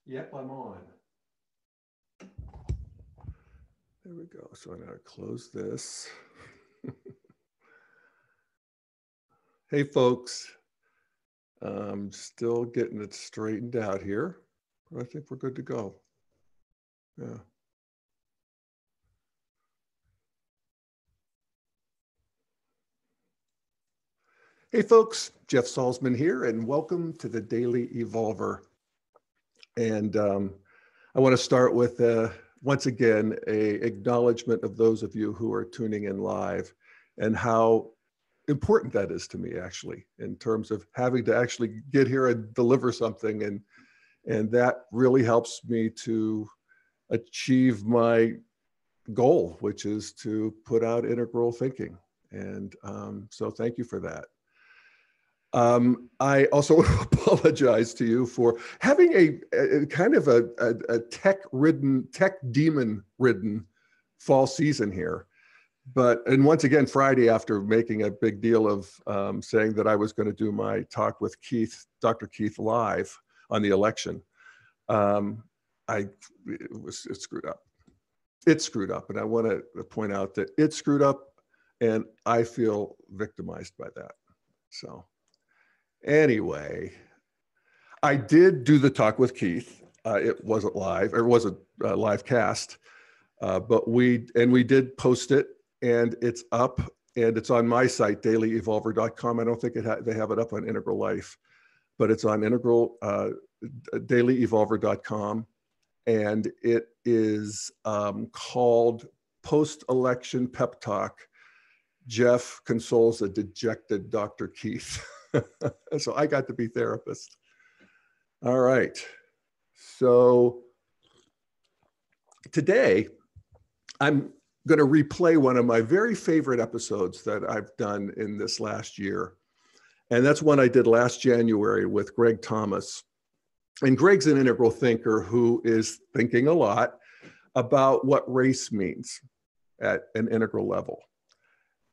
Yep, I'm on. There we go. So I'm going to close this. Hey, folks. I'm still getting it straightened out here, but I think we're good to go. Yeah. Hey, folks. Jeff Salzman here, and welcome to the Daily Evolver. And I want to start with, once again, an acknowledgement of those of you who are tuning in live and how important that is to me, actually, in terms of having to actually get here and deliver something. And that really helps me to achieve my goal, which is to put out integral thinking. And so thank you for that. I also want to apologize to you for having a kind of a tech demon-ridden fall season here. And once again, Friday, after making a big deal of saying that I was going to do my talk with Dr. Keith live on the election, it screwed up. It screwed up. And I want to point out that it screwed up and I feel victimized by that. So anyway, I did do the talk with Keith. It wasn't live, or it wasn't a live cast, but we did post it. And it's up, and it's on my site, dailyevolver.com. I don't think they have it up on Integral Life, but it's on dailyevolver.com. And it is called Post-Election Pep Talk. Jeff consoles a dejected Dr. Keith. So I got to be therapist. All right. So today, I'm going to replay one of my very favorite episodes that I've done in this last year. And that's one I did last January with Greg Thomas. And Greg's an integral thinker who is thinking a lot about what race means at an integral level.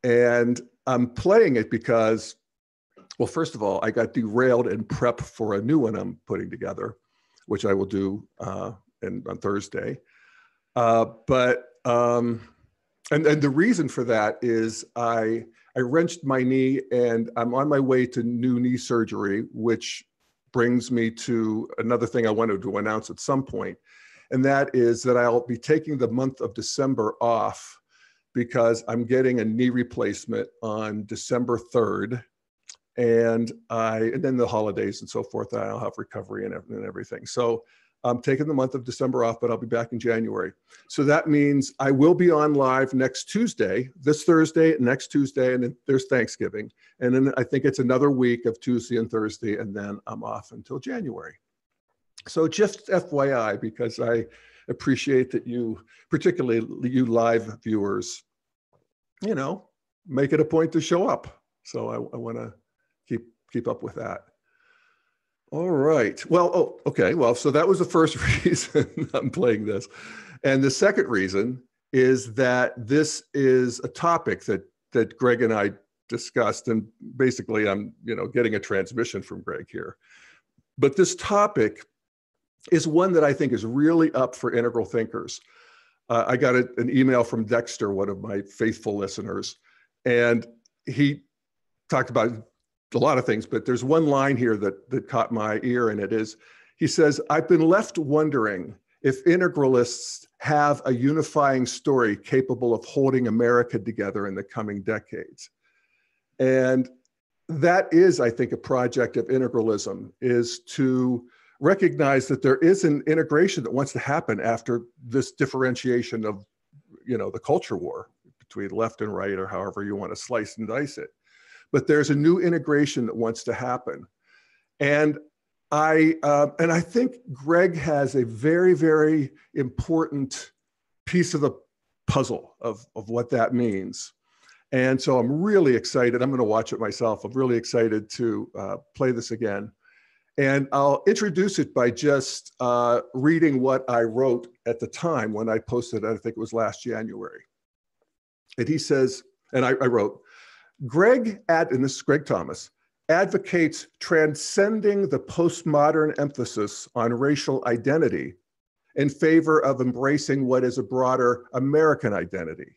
And I'm playing it because, well, first of all, I got derailed in prep for a new one I'm putting together, which I will do on Thursday. And the reason for that is I wrenched my knee and I'm on my way to new knee surgery, which brings me to another thing I wanted to announce at some point. And that is that I'll be taking the month of December off because I'm getting a knee replacement on December 3rd. And then the holidays and so forth, I'll have recovery and everything. So I'm taking the month of December off, but I'll be back in January. So that means I will be on live next Tuesday, this Thursday, next Tuesday, and then there's Thanksgiving. And then I think it's another week of Tuesday and Thursday, and then I'm off until January. So just FYI, because I appreciate that you, particularly you live viewers, make it a point to show up. So I want to keep up with that. All right. Well, okay. Well, so that was the first reason I'm playing this. And the second reason is that this is a topic that Greg and I discussed. And basically, I'm getting a transmission from Greg here. But this topic is one that I think is really up for integral thinkers. I got an email from Dexter, one of my faithful listeners, and he talked about a lot of things, but there's one line here that caught my ear, and it is, he says, I've been left wondering if integralists have a unifying story capable of holding America together in the coming decades. And that is, I think, a project of integralism, is to recognize that there is an integration that wants to happen after this differentiation of, the culture war between left and right, or however you want to slice and dice it. But there's a new integration that wants to happen. And I think Greg has a very, very important piece of the puzzle of what that means. And so I'm really excited. I'm going to watch it myself. I'm really excited to play this again. And I'll introduce it by just reading what I wrote at the time when I posted it. I think it was last January. And he says, and I wrote, and this is Greg Thomas, advocates transcending the postmodern emphasis on racial identity in favor of embracing what is a broader American identity,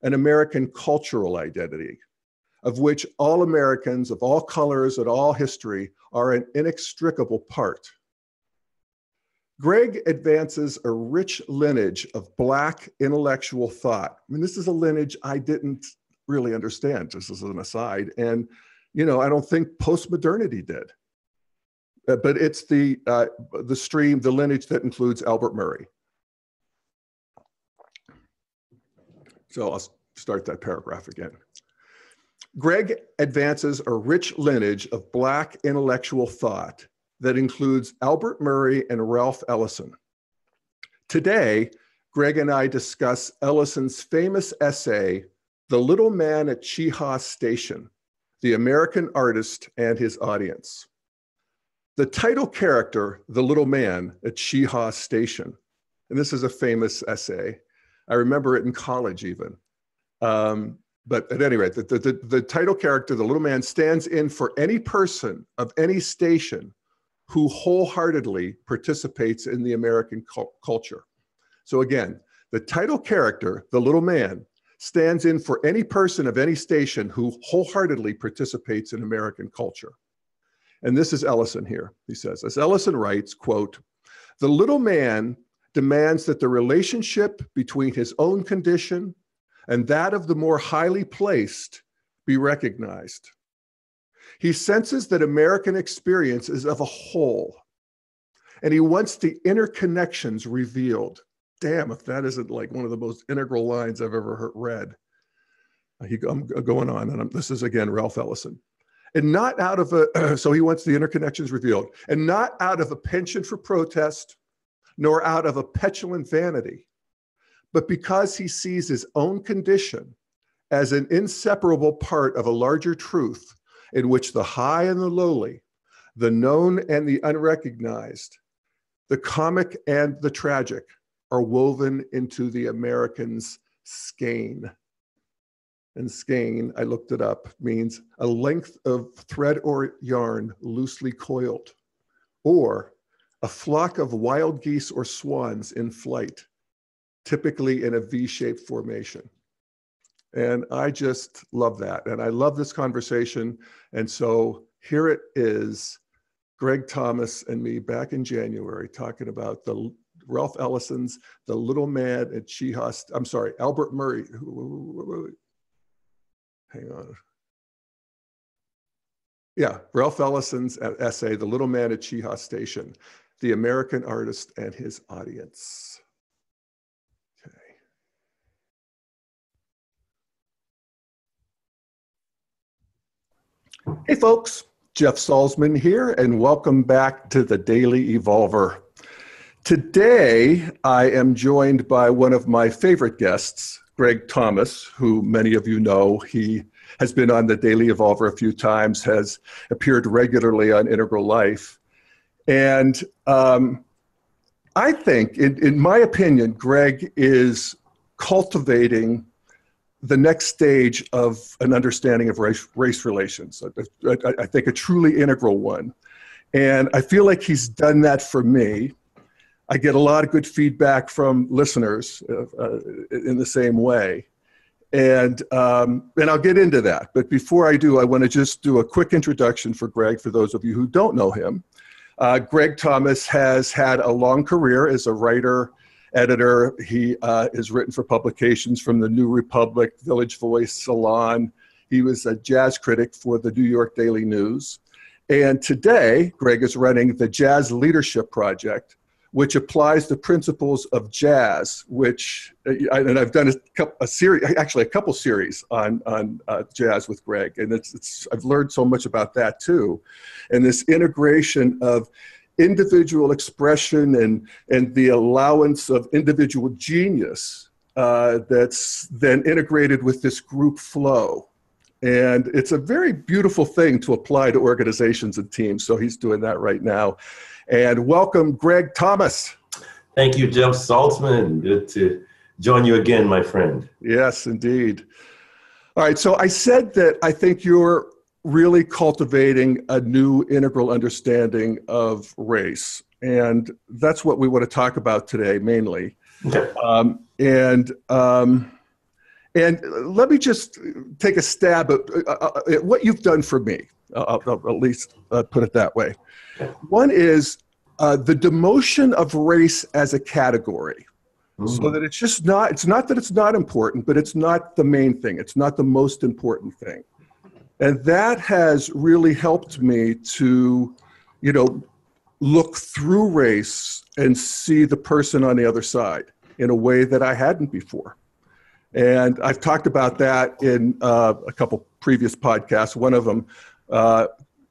an American cultural identity, of which all Americans of all colors and all history are an inextricable part. Greg advances a rich lineage of Black intellectual thought. I mean, this is a lineage I didn't really understand, just as an aside. And, you know, I don't think postmodernity did. But it's the stream, the lineage that includes Albert Murray. So I'll start that paragraph again. Greg advances a rich lineage of Black intellectual thought that includes Albert Murray and Ralph Ellison. Today, Greg and I discuss Ellison's famous essay, The Little Man at Chehaw Station, The American Artist and His Audience. The title character, the little man at Chehaw Station, and this is a famous essay. I remember it in college even. But at any rate, the title character, the little man, stands in for any person of any station who wholeheartedly participates in the American culture. So again, the title character, the little man, stands in for any person of any station who wholeheartedly participates in American culture. And this is Ellison here. He says, as Ellison writes, quote, the little man demands that the relationship between his own condition and that of the more highly placed be recognized. He senses that American experience is of a whole, and he wants the interconnections revealed. Damn, if that isn't like one of the most integral lines I've ever read. I'm going on, and this is again Ralph Ellison. And not out of so he wants the interconnections revealed, and not out of a penchant for protest, nor out of a petulant vanity, but because he sees his own condition as an inseparable part of a larger truth in which the high and the lowly, the known and the unrecognized, the comic and the tragic are woven into the American's skein. And skein, I looked it up, means a length of thread or yarn loosely coiled, or a flock of wild geese or swans in flight, typically in a V-shaped formation. And I just love that. And I love this conversation. And so here it is, Greg Thomas and me back in January talking about the Ralph Ellison's The Little Man at Chehaw, I'm sorry, Albert Murray. Hang on. Yeah, Ralph Ellison's essay, The Little Man at Chehaw Station, The American Artist and His Audience. Okay. Hey folks, Jeff Salzman here, and welcome back to the Daily Evolver. Today, I am joined by one of my favorite guests, Greg Thomas, who many of you know. He has been on the Daily Evolver a few times, has appeared regularly on Integral Life. And I think, in my opinion, Greg is cultivating the next stage of an understanding of race relations. I think a truly integral one. And I feel like he's done that for me. I get a lot of good feedback from listeners in the same way. And I'll get into that. But before I do, I want to just do a quick introduction for Greg, for those of you who don't know him. Greg Thomas has had a long career as a writer, editor. He has written for publications from the New Republic, Village Voice, Salon. He was a jazz critic for the New York Daily News. And today, Greg is running the Jazz Leadership Project, which applies the principles of jazz, which, and I've done a series, actually a couple series on jazz with Greg, and I've learned so much about that too. And this integration of individual expression and the allowance of individual genius that's then integrated with this group flow. And it's a very beautiful thing to apply to organizations and teams. So he's doing that right now. And welcome, Greg Thomas. Thank you, Jeff Salzman. Good to join you again, my friend. Yes, indeed. All right, so I said that I think you're really cultivating a new integral understanding of race. And that's what we want to talk about today, mainly. Okay. And let me just take a stab at what you've done for me. I'll at least put it that way. One is the demotion of race as a category. So that it's not that it's not important, but it's not the main thing. It's not the most important thing. And that has really helped me to, look through race and see the person on the other side in a way that I hadn't before. And I've talked about that in a couple previous podcasts. One of them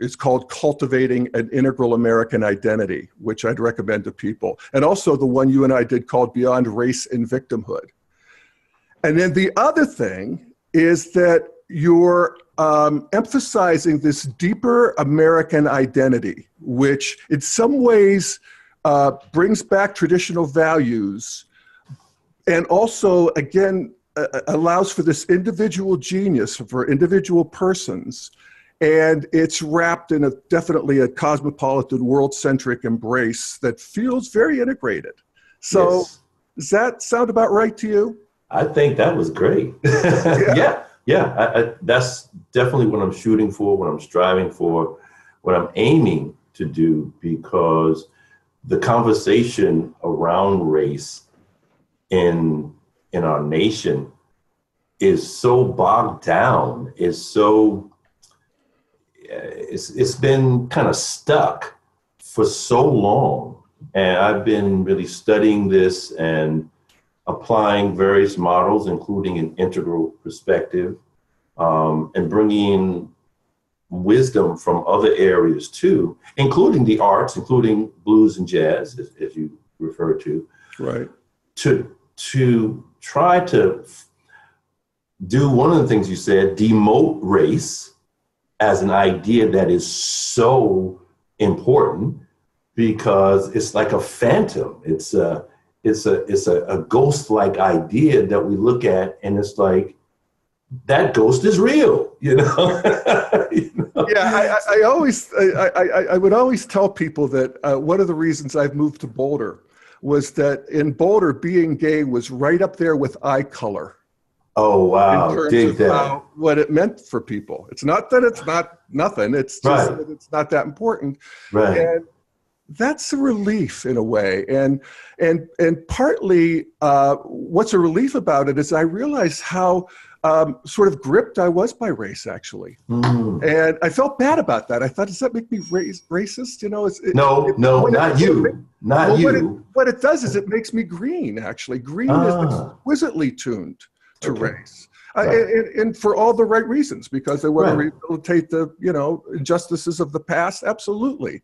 is called Cultivating an Integral American Identity, which I'd recommend to people. And also the one you and I did called Beyond Race and Victimhood. And then the other thing is that you're emphasizing this deeper American identity, which in some ways brings back traditional values and also, again, allows for this individual genius for individual persons. And it's wrapped in definitely a cosmopolitan, world-centric embrace that feels very integrated. So Yes. Does that sound about right to you? I think that was great. Yeah. That's definitely what I'm shooting for, what I'm striving for, what I'm aiming to do, because the conversation around race in our nation is so bogged down, it's been kind of stuck for so long. And I've been really studying this and applying various models, including an integral perspective, and bringing wisdom from other areas too, including the arts, including blues and jazz, as you refer to, Right. to try to do one of the things you said, demote race as an idea that is so important, because it's like a phantom. It's a ghost-like idea that we look at, and it's like, that ghost is real, you know? Yeah, I would always tell people that one of the reasons I've moved to Boulder was that in Boulder, being gay was right up there with eye color. Oh, wow. In terms Dig of that. what it meant for people. It's not that it's not nothing. It's just Right. that it's not that important. Right. And that's a relief in a way. And partly what's a relief about it is I realize how sort of gripped I was by race, actually. And I felt bad about that. I thought, does that make me racist? You know, No, not you. Not you. What it does is it makes me green, actually. Green is exquisitely tuned to race. And for all the right reasons, because they want to rehabilitate the, injustices of the past. Absolutely.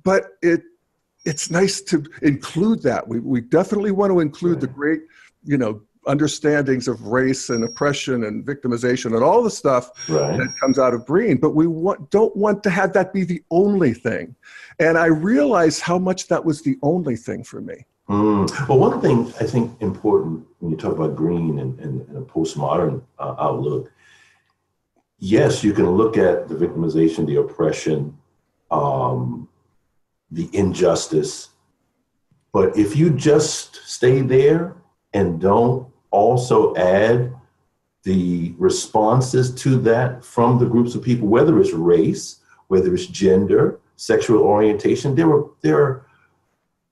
But it's nice to include that. We definitely want to include the great, understandings of race and oppression and victimization and all the stuff that comes out of Green, but we don't want to have that be the only thing. And I realized how much that was the only thing for me. Well, one thing I think important when you talk about Green and a postmodern outlook, yes, you can look at the victimization, the oppression, the injustice, but if you just stay there and don't also add the responses to that from the groups of people, whether it's race, whether it's gender, sexual orientation, there are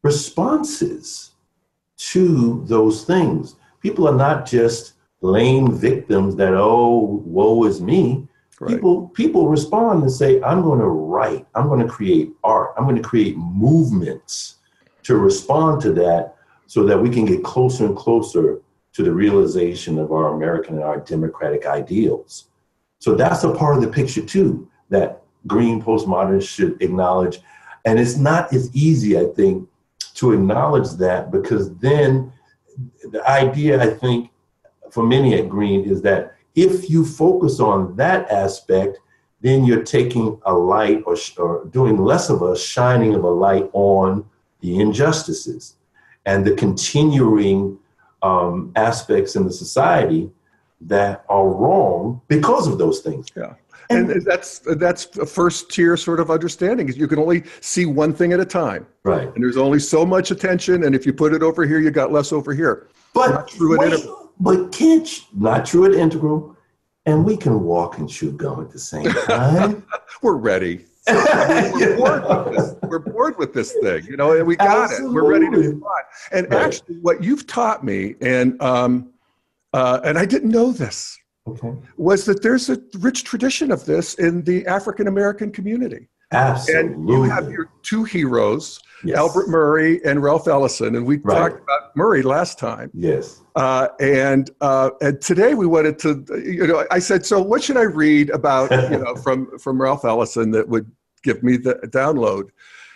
responses to those things. People are not just lame victims that, oh, woe is me. Right. People respond and say, I'm going to write, I'm going to create art, I'm going to create movements to respond to that so that we can get closer and closer to the realization of our American and our democratic ideals. So that's a part of the picture too, that Green postmodernists should acknowledge. And it's not as easy, I think, to acknowledge that, because then the idea, I think, for many at Green is that if you focus on that aspect, then you're taking a light or doing less of a shining of a light on the injustices and the continuing aspects in the society that are wrong because of those things. Yeah. And that's a first tier sort of understanding, is you can only see one thing at a time. Right. And there's only so much attention. And if you put it over here, you got less over here. But not true at Integral. But not true at Integral. And we can walk and chew gum at the same time. We're ready. We're bored with this thing, you know, and we got Absolutely. It. We're ready to move on. And actually, what you've taught me, and I didn't know this, was that there's a rich tradition of this in the African American community. Absolutely. And you have your two heroes, Albert Murray and Ralph Ellison, and we talked about Murray last time. Yes. And today we wanted to, you know, I said, so what should I read about, you know, from Ralph Ellison that would give me the download?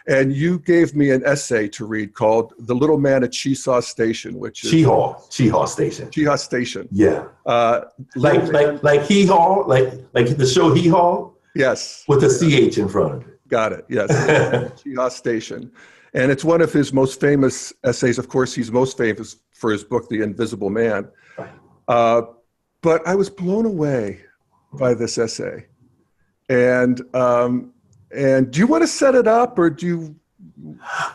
And you gave me an essay to read called "The Little Man at Cheesaw Station," which is Cheehaw Station. Cheehaw Station. Yeah. Like Hee Haw, like the show Hee Haw. Yes. With the CH in front of it. Got it. Yes. Cheehaw Station. And it's one of his most famous essays. Of course, he's most famous for his book, The Invisible Man. Right. But I was blown away by this essay. And do you want to set it up, or do you?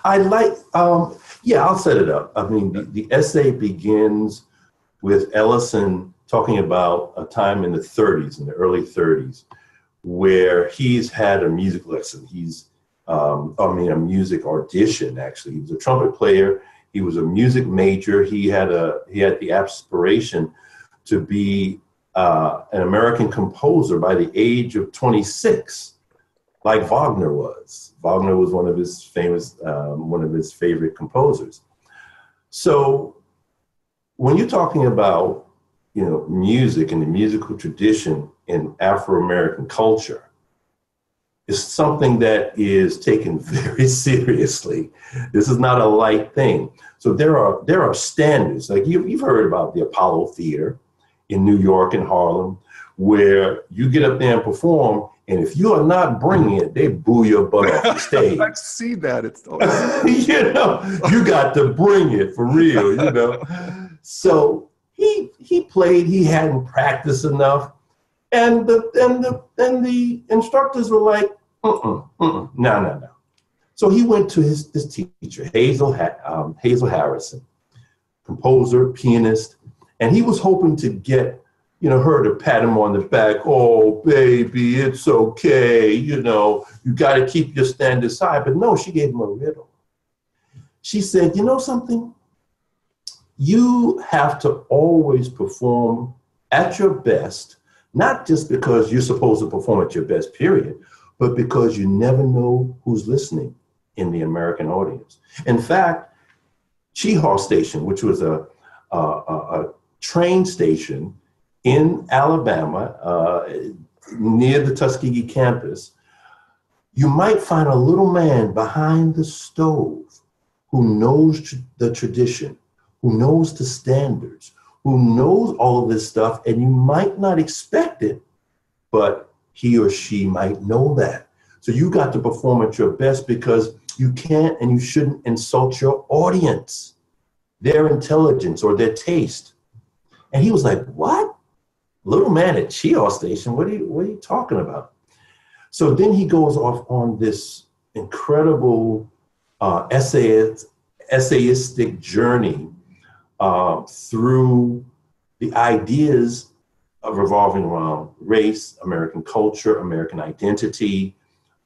I'll set it up. I mean, the essay begins with Ellison talking about a time in the 30s, in the early 30s, where he's had a music lesson. A music audition, actually. He was a trumpet player. He was a music major. He had the aspiration to be an American composer by the age of 26, like Wagner was. Wagner was one of his favorite composers. So when you're talking about, you know, music and the musical tradition in Afro-American culture, it's something that is taken very seriously. This is not a light thing. So there are standards. Like you've heard about the Apollo Theater in New York and Harlem, where you get up there and perform, and if you are not bringing it, they boo your butt off the stage. I've seen that. It's you know, you got to bring it for real, you know. So he played, he hadn't practiced enough. And the instructors were like, no. So he went to his teacher, Hazel Harrison, composer, pianist, and he was hoping to get, you know, her to pat him on the back. Oh, baby, it's okay. You know, you got to keep your standards high. But no, she gave him a riddle. She said, you know something? You have to always perform at your best, not just because you're supposed to perform at your best, period, but because you never know who's listening in the American audience. In fact, Cheehaw Station, which was a train station in Alabama, near the Tuskegee campus, you might find a little man behind the stove who knows the tradition, who knows the standards, who knows all of this stuff, and you might not expect it, but he or she might know that. So you got to perform at your best, because you can't and you shouldn't insult your audience, their intelligence or their taste. And he was like, what? Little man at Cheehaw Station? What are you talking about? So then he goes off on this incredible essayistic journey through the ideas of revolving around race, American culture, American identity,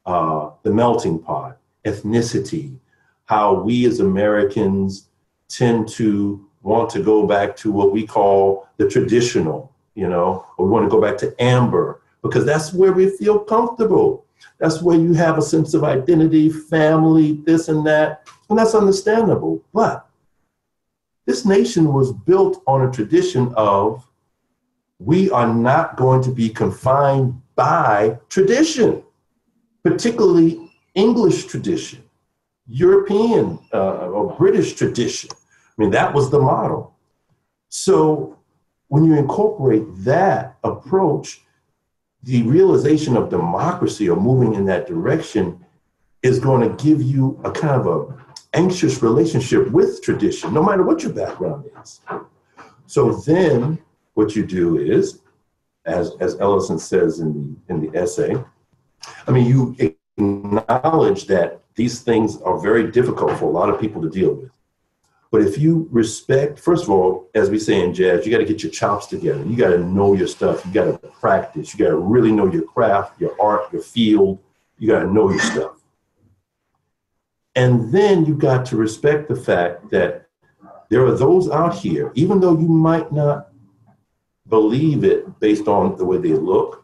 the melting pot, ethnicity, how we as Americans tend to want to go back to what we call the traditional, you know, or we want to go back to amber, because that's where we feel comfortable. That's where you have a sense of identity, family, this and that, and that's understandable. But this nation was built on a tradition of, we are not going to be confined by tradition, particularly English tradition, European or British tradition. I mean, that was the model. So when you incorporate that approach, the realization of democracy or moving in that direction is going to give you a kind of a anxious relationship with tradition, no matter what your background is. So then what you do is, as Ellison says in the essay. I mean, you acknowledge that these things are very difficult for a lot of people to deal with. But if you respect, first of all, as we say in jazz, you got to get your chops together. You got to know your stuff. You got to practice. You got to really know your craft, your art, your field. You got to know your stuff. And then you got to respect the fact that there are those out here, even though you might not believe it based on the way they look,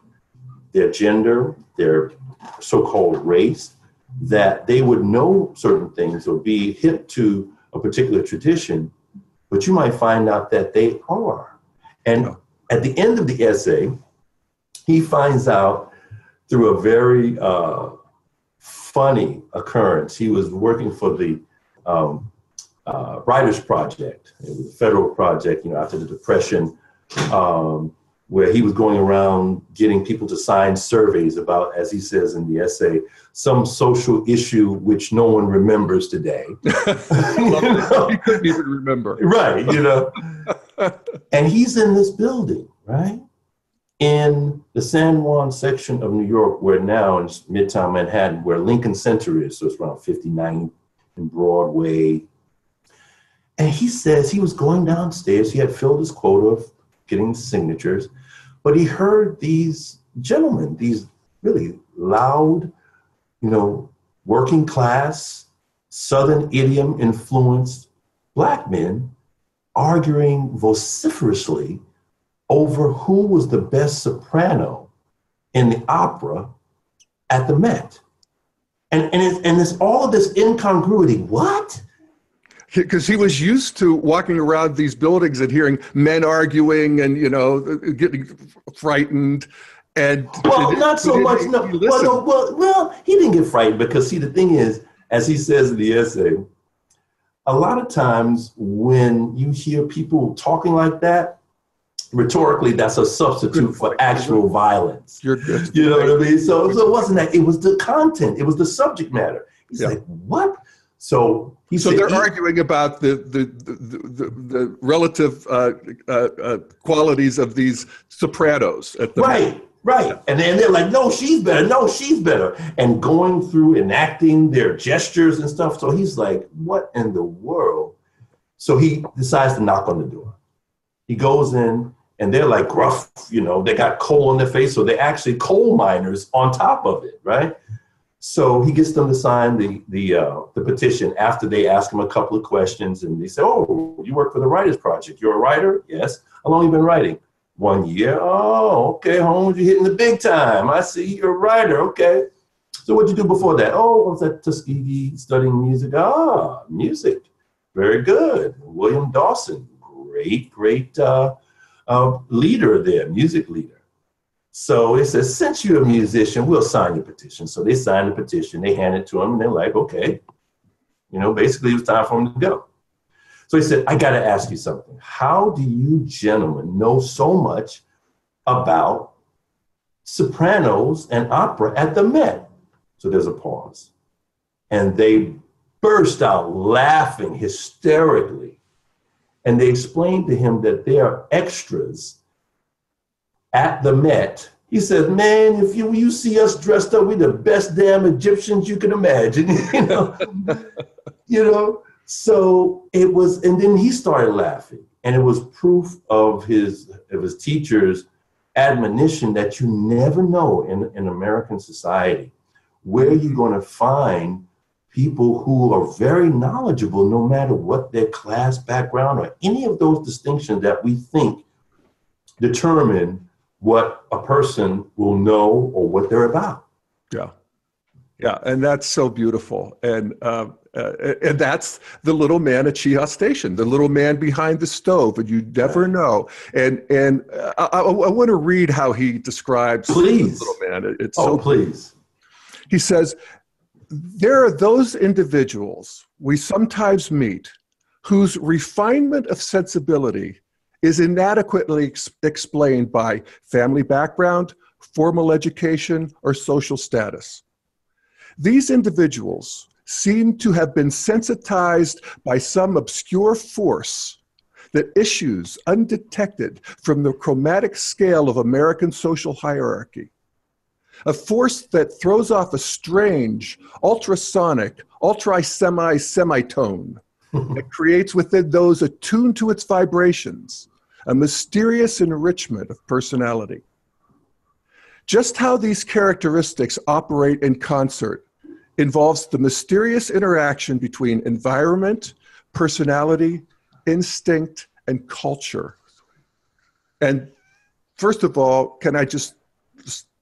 their gender, their so-called race, that they would know certain things or be hip to a particular tradition, but you might find out that they are. And at the end of the essay, he finds out through a very funny occurrence. He was working for the Writers Project. It was a federal project, after the Depression, where he was going around getting people to sign surveys about, as he says in the essay, some social issue which no one remembers today. He couldn't even remember. Right, And he's in this building, right? In the San Juan section of New York, where now in Midtown Manhattan, where Lincoln Center is, so it's around 59 and Broadway. And he says he was going downstairs. He had filled his quota of getting signatures, but he heard these gentlemen, these really loud, working class, Southern idiom influenced Black men arguing vociferously over who was the best soprano in the opera at the Met. And it's all of this incongruity. What? Because he was used to walking around these buildings and hearing men arguing and, getting frightened. And not so much. No. Well, he didn't get frightened because, see, the thing is, as he says in the essay, a lot of times when you hear people talking like that, rhetorically, that's a substitute for actual violence. You know what I mean? So it wasn't that. It was the content. It was the subject matter. He's like, what? So they're arguing about the relative qualities of these sopranos at the right. And then they're like, no, she's better. No, she's better. And going through enacting their gestures and stuff. So he's like, what in the world? So he decides to knock on the door. He goes in and they're like gruff, they got coal on their face. So they're actually coal miners on top of it, right? So he gets them to sign the petition after they ask him a couple of questions. And they say, oh, you work for the Writers Project. You're a writer? Yes. How long have you been writing? 1 year. Oh, okay. Holmes, you're hitting the big time. I see you're a writer. Okay. So what'd you do before that? Oh, I was at Tuskegee studying music. Ah, music. Very good. William Dawson. Great leader there, music leader. So it says, since you're a musician, we'll sign your petition. So they sign the petition, they hand it to him, and they're like, okay. Basically it was time for him to go. So he said, I got to ask you something. How do you gentlemen know so much about sopranos and opera at the Met? So there's a pause. And they burst out laughing hysterically. And they explained to him that they are extras at the Met. He said, man, if you see us dressed up, we're the best damn Egyptians you can imagine, So it was, and then he started laughing. And it was proof of his teacher's admonition that you never know in American society where you're going to find people who are very knowledgeable, no matter what their class background or any of those distinctions that we think determine what a person will know or what they're about. Yeah, and that's so beautiful. And that's the little man at Chehalis Station, the little man behind the stove, and you never know. And I want to read how he describes the little man. It's please. He says, there are those individuals we sometimes meet whose refinement of sensibility is inadequately explained by family background, formal education, or social status. These individuals seem to have been sensitized by some obscure force that issues undetected from the chromatic scale of American social hierarchy. A force that throws off a strange, ultrasonic, ultra-semitone that creates within those attuned to its vibrations a mysterious enrichment of personality. Just how these characteristics operate in concert involves the mysterious interaction between environment, personality, instinct, and culture. And first of all, can I just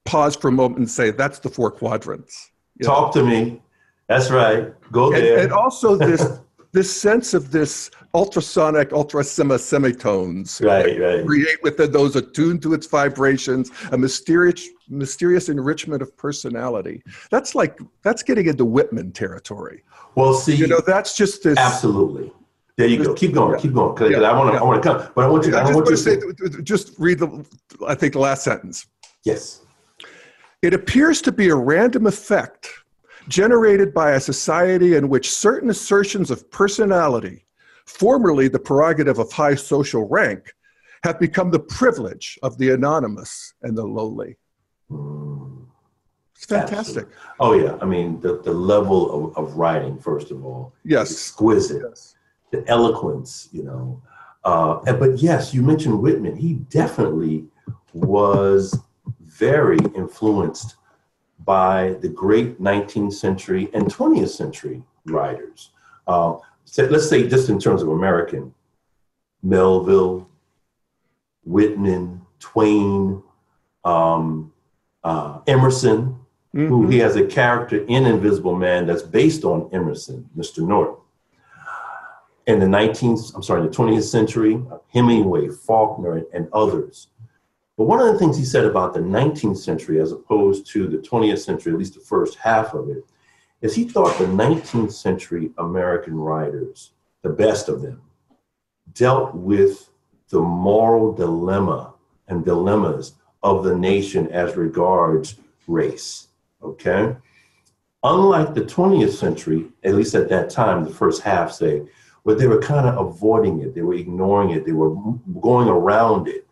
pause for a moment and say that's the four quadrants? Talk to me. That's right. Go there. And also this sense of this ultrasonic, semitones right. create within those attuned to its vibrations a mysterious enrichment of personality. That's getting into Whitman territory. Well, see, that's just this. Absolutely. There you go. Keep going. Because I want to come. But I want you. Just read the last sentence. Yes. It appears to be a random effect generated by a society in which certain assertions of personality, formerly the prerogative of high social rank, have become the privilege of the anonymous and the lowly. It's fantastic. Absolutely. Oh, yeah. I mean, the level of writing, first of all, yes, exquisite. Yes. The eloquence, but yes, you mentioned Whitman. He definitely was very influenced by the great 19th century and 20th century writers. Let's say just in terms of American, Melville, Whitman, Twain, Emerson, who he has a character in Invisible Man that's based on Emerson, Mr. Norton. In the 20th century, Hemingway, Faulkner, and others. But one of the things he said about the 19th century, as opposed to the 20th century, at least the first half of it, is he thought the 19th century American writers, the best of them, dealt with the moral dilemma and dilemmas of the nation as regards race, okay? Unlike the 20th century, at least at that time, the first half, say, where they were kind of avoiding it, they were ignoring it, they were going around it.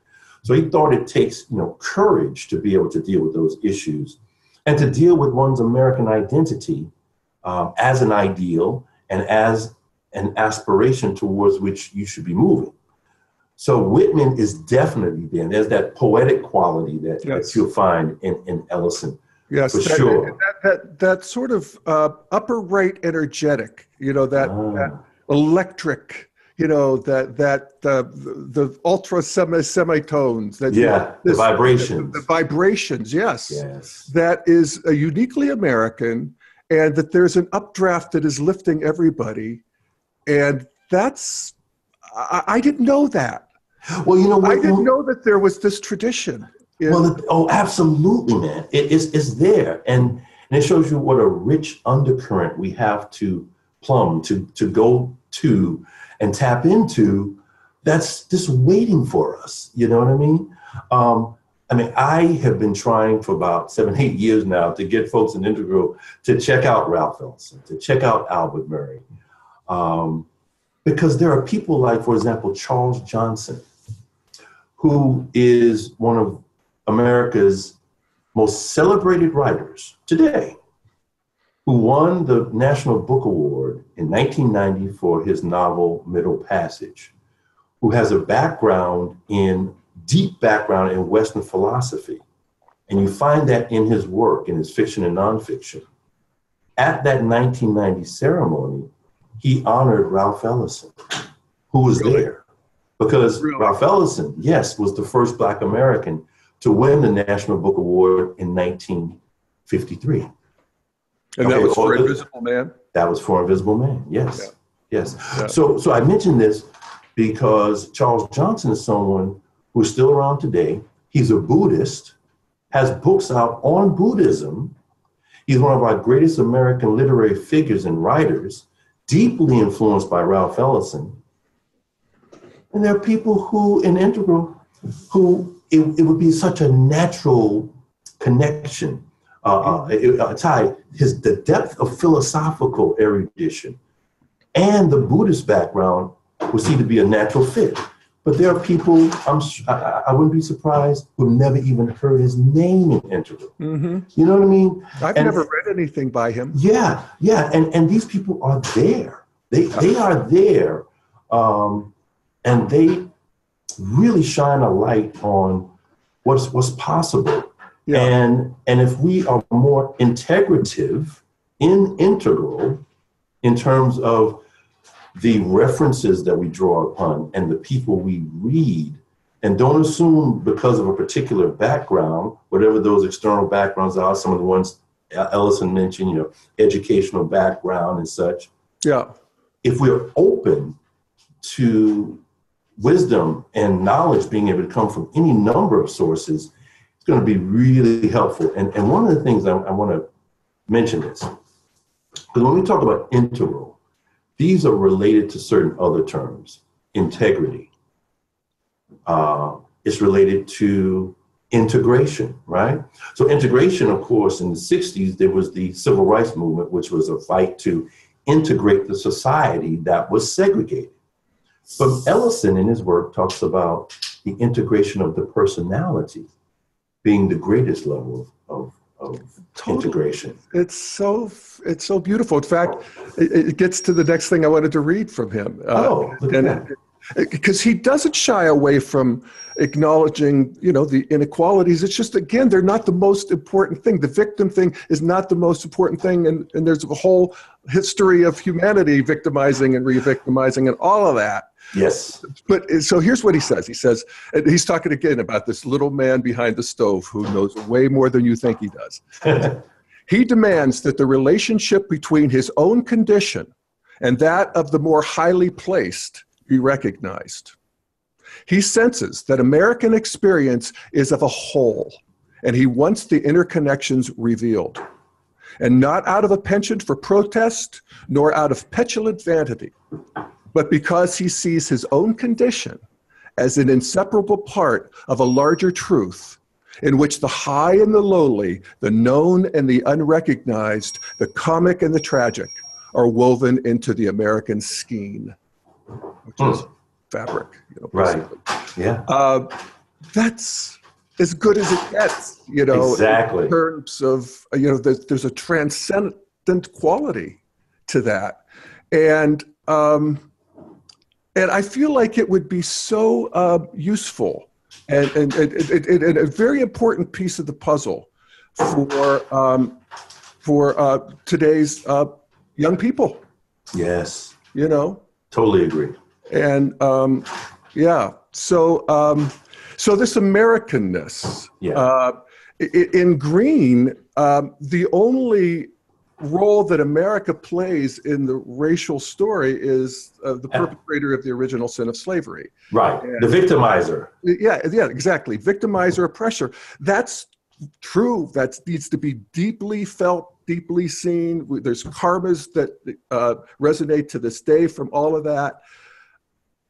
So he thought it takes, courage to be able to deal with those issues and to deal with one's American identity as an ideal and as an aspiration towards which you should be moving. So Whitman is definitely there. There's that poetic quality that you'll find in Ellison. Yes, for sure. That sort of upper right energetic, that electric. The ultra semitones. The vibrations. The vibrations, yes. That is uniquely American, and that there's an updraft that is lifting everybody. And I didn't know that. Well, I didn't know that there was this tradition. Absolutely, man. It's there. And it shows you what a rich undercurrent we have to plumb, to go to, and tap into, that's just waiting for us. You know what I mean? I have been trying for about 7-8 years now to get folks in Integral to check out Ralph Ellison, to check out Albert Murray. Because there are people like, for example, Charles Johnson, who is one of America's most celebrated writers today, who won the National Book Award in 1990 for his novel Middle Passage, who has a deep background in Western philosophy. And you find that in his work, in his fiction and nonfiction. At that 1990 ceremony, he honored Ralph Ellison, who was there. Because Ralph Ellison, was the first Black American to win the National Book Award in 1953. And that was for Invisible Man? That was for Invisible Man, yes. Yes. Yeah. So I mentioned this because Charles Johnson is someone who's still around today. He's a Buddhist, has books out on Buddhism. He's one of our greatest American literary figures and writers, deeply influenced by Ralph Ellison. And there are people who, in Integral, who it would be such a natural connection. The depth of philosophical erudition and the Buddhist background would seem to be a natural fit. But there are people, I wouldn't be surprised, who've never even heard his name in Integral. Mm-hmm. You know what I mean? I've never read anything by him. Yeah. And these people are there. They are there. And they really shine a light on what's possible. Yeah. And if we are more integrative in Integral, in terms of the references that we draw upon and the people we read, and don't assume because of a particular background, whatever those external backgrounds are, some of the ones Ellison mentioned, educational background and such. Yeah. If we're open to wisdom and knowledge being able to come from any number of sources, it's going to be really helpful. And one of the things I want to mention is, because when we talk about Integral, these are related to certain other terms. Integrity. It's related to integration, right? So integration, of course, in the 60s, there was the civil rights movement, which was a fight to integrate the society that was segregated. But Ellison in his work talks about the integration of the personality being the greatest level of integration. It's so beautiful. In fact, it gets to the next thing I wanted to read from him. Because he doesn't shy away from acknowledging, the inequalities. It's just, again, they're not the most important thing. The victim thing is not the most important thing. And there's a whole history of humanity victimizing and re-victimizing and all of that. Yes. But so here's what he says. He says, and he's talking again about this little man behind the stove who knows way more than you think he does. He demands that the relationship between his own condition and that of the more highly placed be recognized. He senses that American experience is of a whole, and he wants the interconnections revealed, and not out of a penchant for protest, nor out of petulant vanity, but because he sees his own condition as an inseparable part of a larger truth in which the high and the lowly, the known and the unrecognized, the comic and the tragic are woven into the American skein, which is fabric. Right. Yeah. That's as good as it gets, exactly. In terms of, there's a transcendent quality to that. And I feel like it would be so useful and a very important piece of the puzzle for today's young people. Yes. Totally agree. And so this Americanness, in Green, the only role that America plays in the racial story is the perpetrator of the original sin of slavery. Right, and the victimizer. Yeah, exactly. Victimizer, oppressor. That's true. That needs to be deeply felt, deeply seen. There's karmas that resonate to this day from all of that.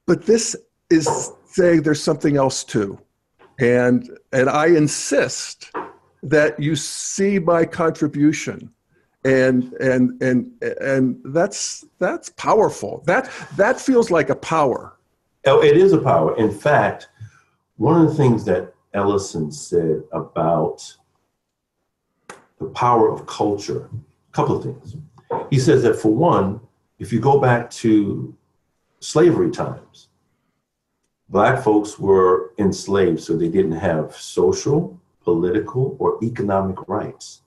But this is saying there's something else too. And I insist that you see my contribution. And that's powerful. That feels like a power. Oh, it is a power. In fact, one of the things that Ellison said about the power of culture, a couple of things. He says that, for one, if you go back to slavery times, Black folks were enslaved, so they didn't have social, political, or economic rights.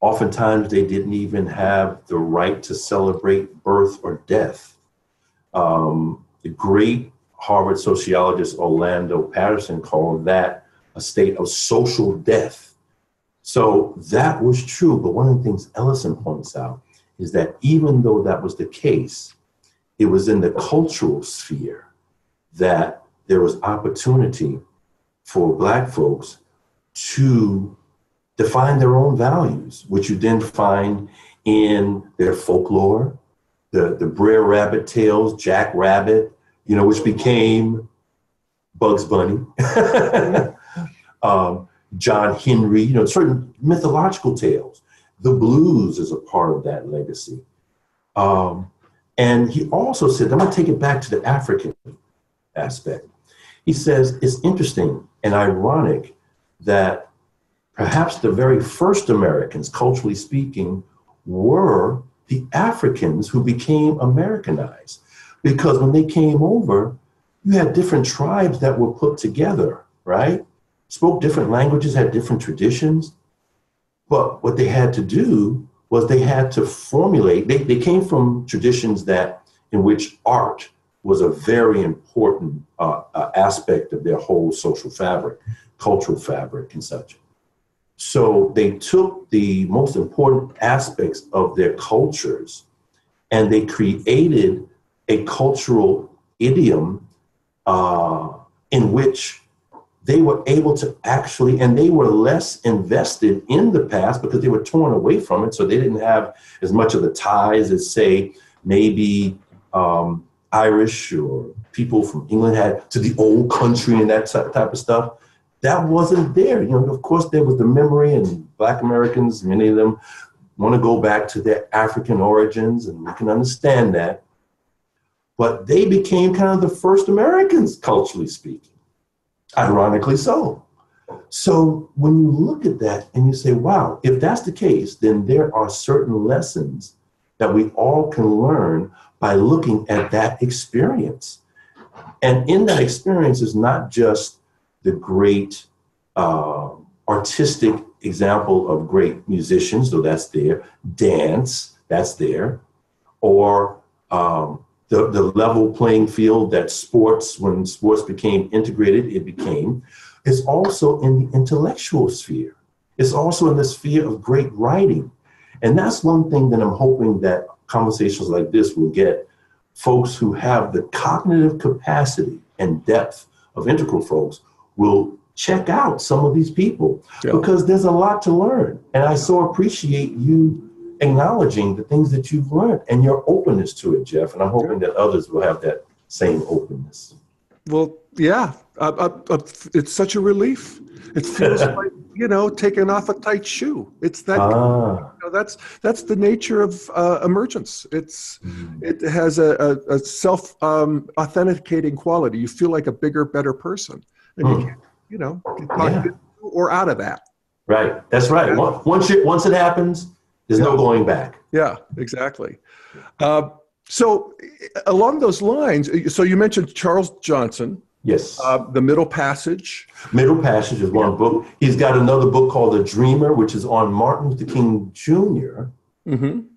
Oftentimes, they didn't even have the right to celebrate birth or death. The great Harvard sociologist Orlando Patterson called that a state of social death. So that was true. But one of the things Ellison points out is that even though that was the case, it was in the cultural sphere that there was opportunity for Black folks to define their own values, which you then find in their folklore, the Brer Rabbit tales, Jack Rabbit, which became Bugs Bunny, John Henry, certain mythological tales. The blues is a part of that legacy. And he also said, I'm going to take it back to the African aspect. He says, it's interesting and ironic that perhaps the very first Americans, culturally speaking, were the Africans who became Americanized. Because when they came over, you had different tribes that were put together, right? Spoke different languages, had different traditions. But what they had to do was they had to formulate, they came from traditions that in which art was a very important aspect of their whole social fabric, cultural fabric and such. So they took the most important aspects of their cultures and they created a cultural idiom in which they were able to actually, and they were less invested in the past because they were torn away from it. So they didn't have as much of the ties as, say, maybe Irish or people from England had to the old country and that type of stuff. That wasn't there. You know, of course, there was the memory, and Black Americans, many of them want to go back to their African origins, and we can understand that. But they became kind of the first Americans, culturally speaking, ironically so. So when you look at that and you say, wow, if that's the case, then there are certain lessons that we all can learn by looking at that experience. And in that experience is not just the great artistic example of great musicians, so that's there, dance, that's there, or the level playing field that sports, when sports became integrated, it became. It's also in the intellectual sphere. It's also in the sphere of great writing. And that's one thing that I'm hoping that conversations like this will get folks who have the cognitive capacity and depth of integral folks will check out some of these people because there's a lot to learn. And I so appreciate you acknowledging the things that you've learned and your openness to it, Jeff. And I'm hoping that others will have that same openness. Well, yeah, it's such a relief. It feels like, you know, taking off a tight shoe. It's that, you know, that's the nature of emergence. It has a self authenticating quality. You feel like a bigger, better person, and you can't, you know, get or out of that. Right. That's right. Yeah. Once it happens, there's no going back. Yeah, exactly. So along those lines, so you mentioned Charles Johnson. Yes. The Middle Passage. Middle Passage is one book. He's got another book called The Dreamer, which is on Martin Luther King Jr.,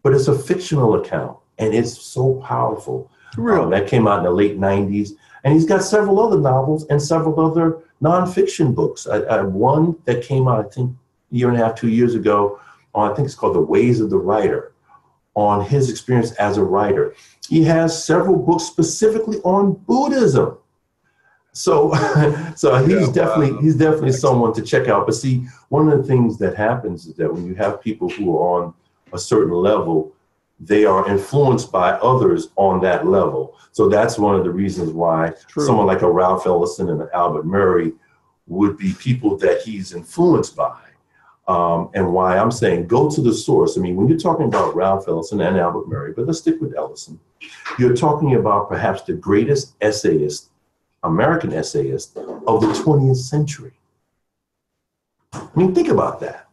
but it's a fictional account, and it's so powerful. Really? That came out in the late 90s. And he's got several other novels and several other nonfiction books. One that came out, I think, a year and a half, 2 years ago, I think it's called The Ways of the Writer, on his experience as a writer. He has several books specifically on Buddhism. So he's definitely someone to check out. But see, one of the things that happens is that when you have people who are on a certain level, they are influenced by others on that level. So that's one of the reasons why someone like a Ralph Ellison and an Albert Murray would be people that he's influenced by. And why I'm saying go to the source. I mean, when you're talking about Ralph Ellison and Albert Murray, but let's stick with Ellison, you're talking about perhaps the greatest essayist, American essayist of the 20th century. I mean, think about that.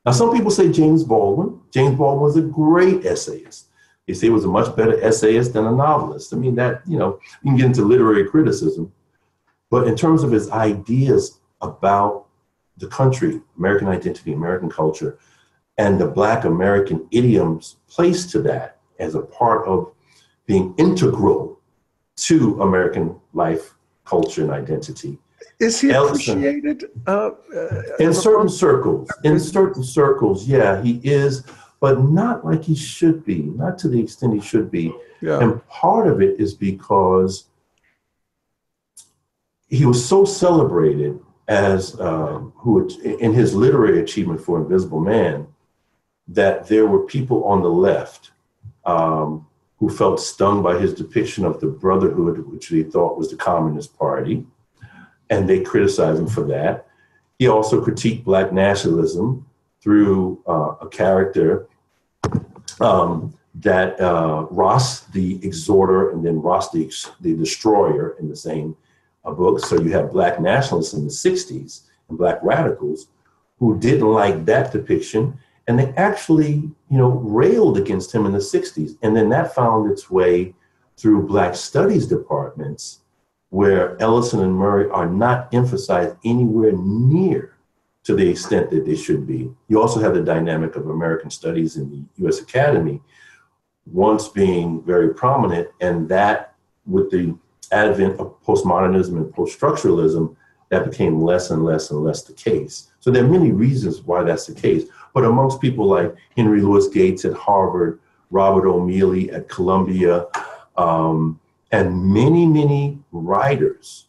Now, some people say James Baldwin. James Baldwin was a great essayist. They say he was a much better essayist than a novelist. I mean, that, you know, you can get into literary criticism. But in terms of his ideas about the country, American identity, American culture, and the Black American idioms placed to that as a part of being integral to American life, culture, and identity. Is he appreciated? In certain circles. In certain circles, yeah, he is, but not like he should be, not to the extent he should be. Yeah. And part of it is because he was so celebrated as who in his literary achievement for Invisible Man, that there were people on the left who felt stung by his depiction of the Brotherhood, which they thought was the Communist Party, and they criticized him for that. He also critiqued Black nationalism through a character that Ross the Exhorter and then Ross the Destroyer in the same book. So you have Black nationalists in the 60s and Black radicals who didn't like that depiction, and they actually, railed against him in the 60s. And then that found its way through Black studies departments, where Ellison and Murray are not emphasized anywhere near to the extent that they should be. You also have the dynamic of American studies in the US Academy once being very prominent, and that with the advent of postmodernism and post-structuralism, that became less and less and less the case. So there are many reasons why that's the case. But amongst people like Henry Louis Gates at Harvard, Robert O'Meally at Columbia, and many, many writers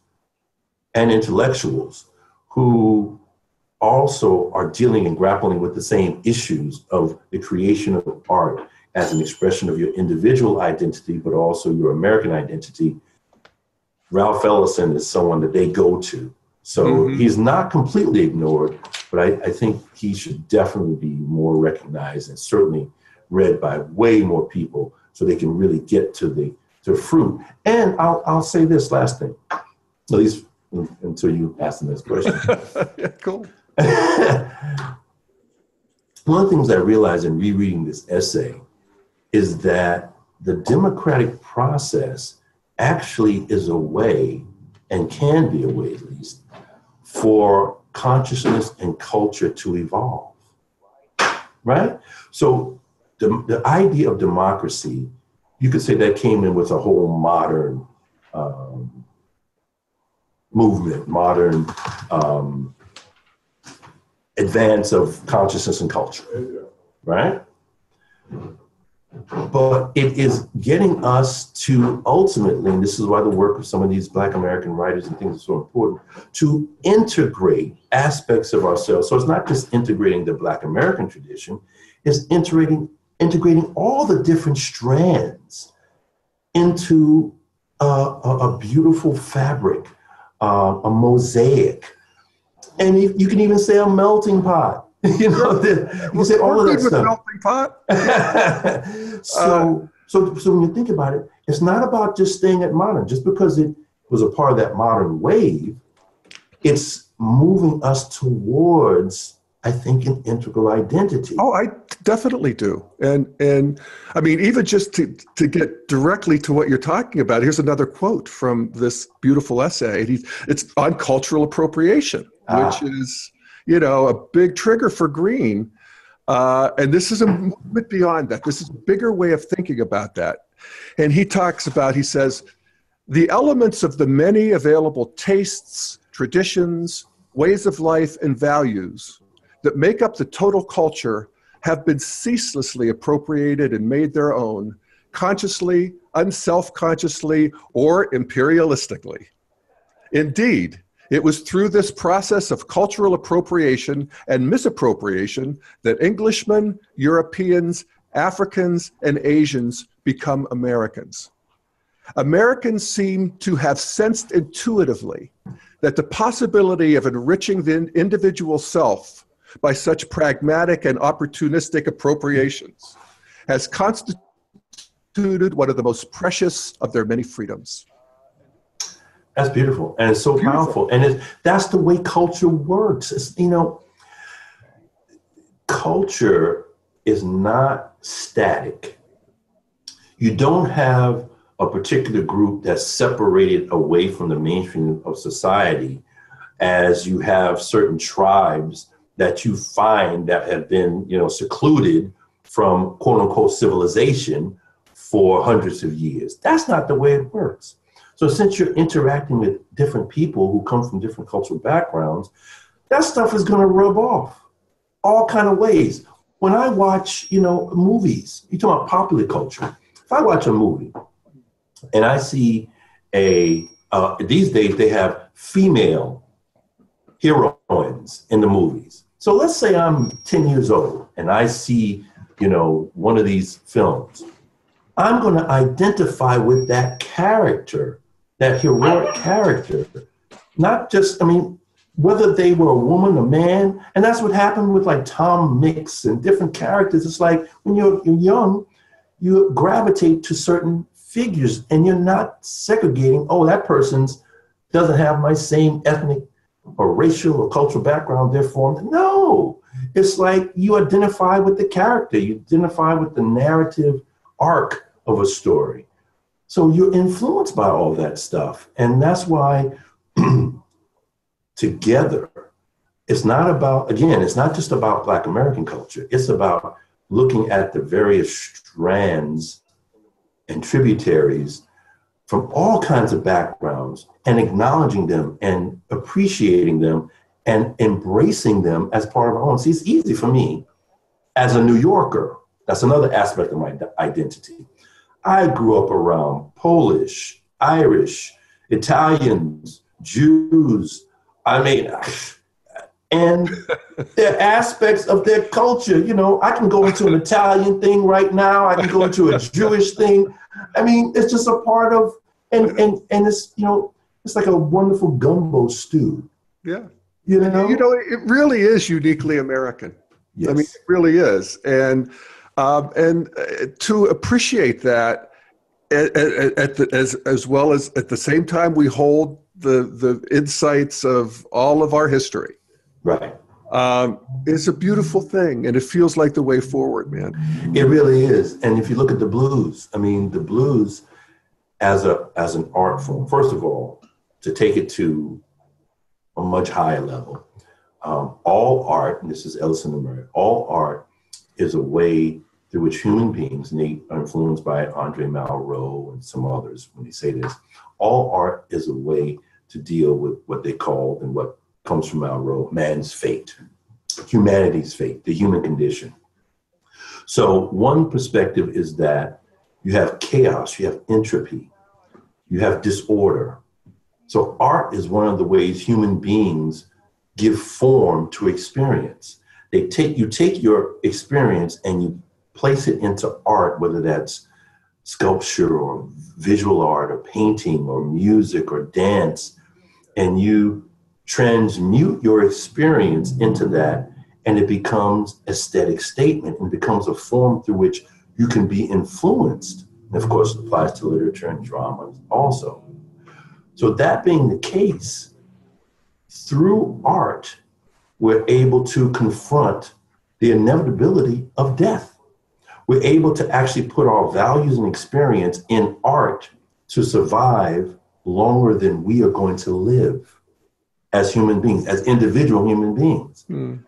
and intellectuals who also are dealing and grappling with the same issues of the creation of art as an expression of your individual identity, but also your American identity. Ralph Ellison is someone that they go to. So he's not completely ignored, but I think he should definitely be more recognized and certainly read by way more people so they can really get to the fruit. And I'll say this last thing, at least until you ask the next question. Yeah, cool. One of the things I realized in rereading this essay is that the democratic process actually is a way, and can be a way at least, for consciousness and culture to evolve, right? So the idea of democracy, you could say that came in with a whole modern movement, modern advance of consciousness and culture, right? But it is getting us to ultimately, and this is why the work of some of these Black American writers and things is so important, to integrate aspects of ourselves. So it's not just integrating the Black American tradition, it's integrating all the different strands into a beautiful fabric, a mosaic, and you can even say a melting pot. You can say all of that stuff. Melting pot. So when you think about it, it's not about just staying at modern. Just because it was a part of that modern wave, it's moving us towards, I think, an integral identity. Oh, I definitely do. And I mean, even just to get directly to what you're talking about, here's another quote from this beautiful essay. It's on cultural appropriation, which is, a big trigger for Green. And this is a movement beyond that. This is a bigger way of thinking about that. And he says, the elements of the many available tastes, traditions, ways of life, and values that make up the total culture have been ceaselessly appropriated and made their own, consciously, unself-consciously, or imperialistically. Indeed, it was through this process of cultural appropriation and misappropriation that Englishmen, Europeans, Africans, and Asians become Americans. Americans seem to have sensed intuitively that the possibility of enriching the individual self by such pragmatic and opportunistic appropriations has constituted one of the most precious of their many freedoms. That's beautiful, and it's so powerful, and that's the way culture works. It's, culture is not static. You don't have a particular group that's separated away from the mainstream of society, as you have certain tribes that you find that have been, secluded from quote unquote civilization for hundreds of years. That's not the way it works. So since you're interacting with different people who come from different cultural backgrounds, that stuff is going to rub off all kind of ways. When I watch, movies, you talk about popular culture. If I watch a movie and I see these days they have female heroines in the movies. So let's say I'm 10 years old and I see, one of these films. I'm going to identify with that character, that heroic character, not just, whether they were a woman, a man, and that's what happened with like Tom Mix and different characters. It's like when you're young, you gravitate to certain figures, and you're not segregating, oh, that person's doesn't have my same ethnic or racial or cultural background, therefore. No, it's like you identify with the character, you identify with the narrative arc of a story. So you're influenced by all that stuff. And that's why together, it's not about, again, it's not just about Black American culture. It's about looking at the various strands and tributaries from all kinds of backgrounds and acknowledging them and appreciating them and embracing them as part of our own. See, it's easy for me as a New Yorker. That's another aspect of my identity. I grew up around Polish, Irish, Italians, Jews. I mean, and there are aspects of their culture. You know, I can go into an Italian thing right now. I can go into a Jewish thing. I mean, it's just a part of, and it's, you know, it's like a wonderful gumbo stew. Yeah. You know, it really is uniquely American. Yes. I mean, it really is. And to appreciate that as well as at the same time, we hold the insights of all of our history. Right. It's a beautiful thing, and it feels like the way forward, man. It really is. And if you look at the blues, I mean, the blues as an art form, first of all, to take it to a much higher level, all art, and this is Ellison and Murray, all art is a way through which human beings, and they are influenced by Andre Malraux and some others when they say this, all art is a way to deal with what they call, and what comes from Malraux, man's fate, humanity's fate, the human condition. So one perspective is that you have chaos, you have entropy, you have disorder. So art is one of the ways human beings give form to experience. You take your experience and you place it into art, whether that's sculpture or visual art or painting or music or dance, and you transmute your experience into that, and it becomes aesthetic statement and becomes a form through which you can be influenced. And of course, it applies to literature and drama also. So that being the case, through art, we're able to confront the inevitability of death. We're able to actually put our values and experience in art to survive longer than we are going to live as human beings, as individual human beings. Mm.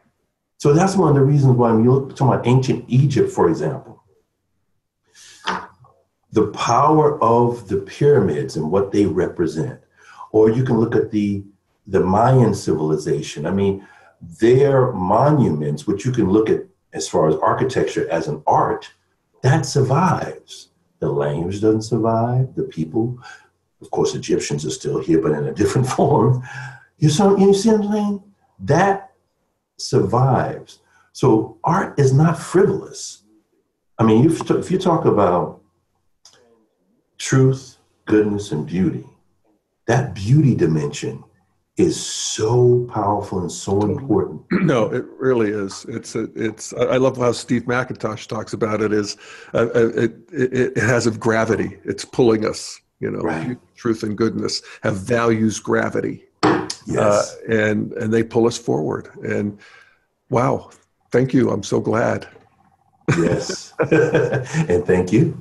So that's one of the reasons why when you look to ancient Egypt, for example, the power of the pyramids and what they represent, or you can look at the Mayan civilization. I mean, their monuments, which you can look at as far as architecture as an art, that survives. The language doesn't survive. The people, of course, Egyptians are still here, but in a different form. You see what I'm saying? That survives. So art is not frivolous. I mean, if you talk about truth, goodness, and beauty, that beauty dimension is so powerful and so important. No, it really is. I love how Steve McIntosh talks about it. It has a gravity. It's pulling us. You know, right. Truth and goodness have values gravity. Yes. And they pull us forward. And wow, thank you. I'm so glad. Yes. And thank you.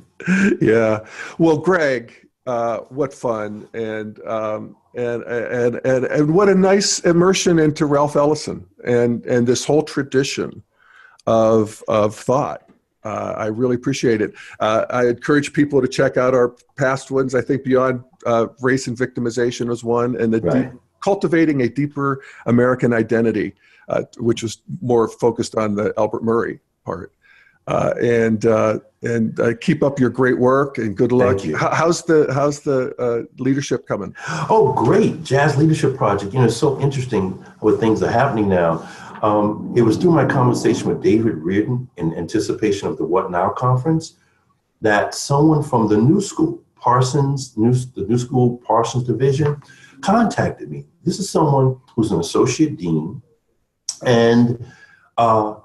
Yeah. Well, Greg, what fun. And what a nice immersion into Ralph Ellison and this whole tradition of thought. I really appreciate it. I encourage people to check out our past ones. I think Beyond Race and Victimization was one, and cultivating a deeper American identity, which was more focused on the Albert Murray part. And keep up your great work and good luck. Thank you. How's the leadership coming? Oh, great. Jazz Leadership Project. You know, it's so interesting what things are happening now. It was through my conversation with David Reardon in anticipation of the What Now conference that someone from the New School, the New School Parsons Division, contacted me. This is someone who's an associate dean, and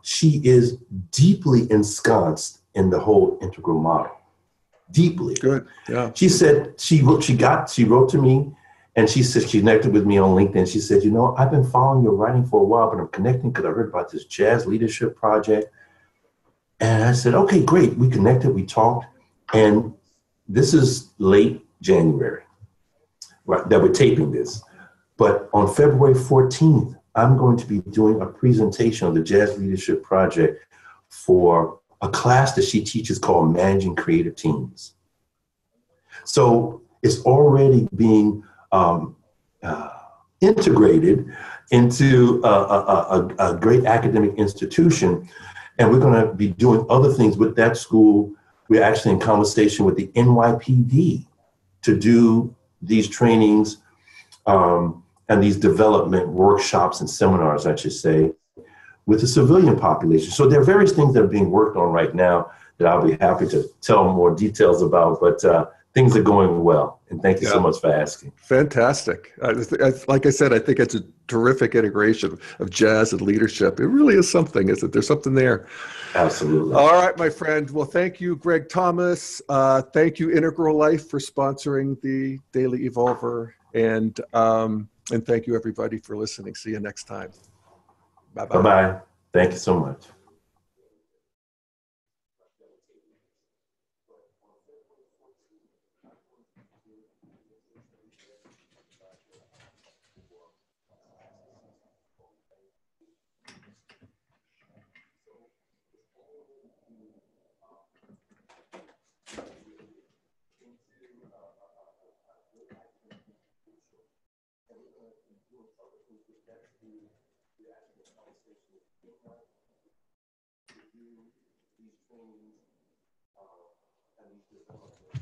she is deeply ensconced in the whole integral model deeply. Good. Yeah. She said she wrote to me, and she said she connected with me on LinkedIn. She said, I've been following your writing for a while, but I'm connecting because I heard about this jazz leadership project. And I said, okay, great. We connected, we talked, and this is late January, right, that we're taping this. But on February 14th, I'm going to be doing a presentation of the Jazz Leadership Project for a class that she teaches called Managing Creative Teams. So it's already being integrated into a great academic institution. And we're going to be doing other things with that school. We're actually in conversation with the NYPD to do these trainings and these development workshops and seminars, I should say, with the civilian population. So there are various things that are being worked on right now that I'll be happy to tell more details about, but things are going well. And thank you so much for asking. Fantastic. Like I said, I think it's a terrific integration of jazz and leadership. It really is something, isn't it? There's something there. Absolutely. All right, my friend. Well, thank you, Greg Thomas. Thank you, Integral Life, for sponsoring the Daily Evolver. And thank you, everybody, for listening. See you next time. Bye-bye. Bye-bye. Thank you so much. These trainings and these development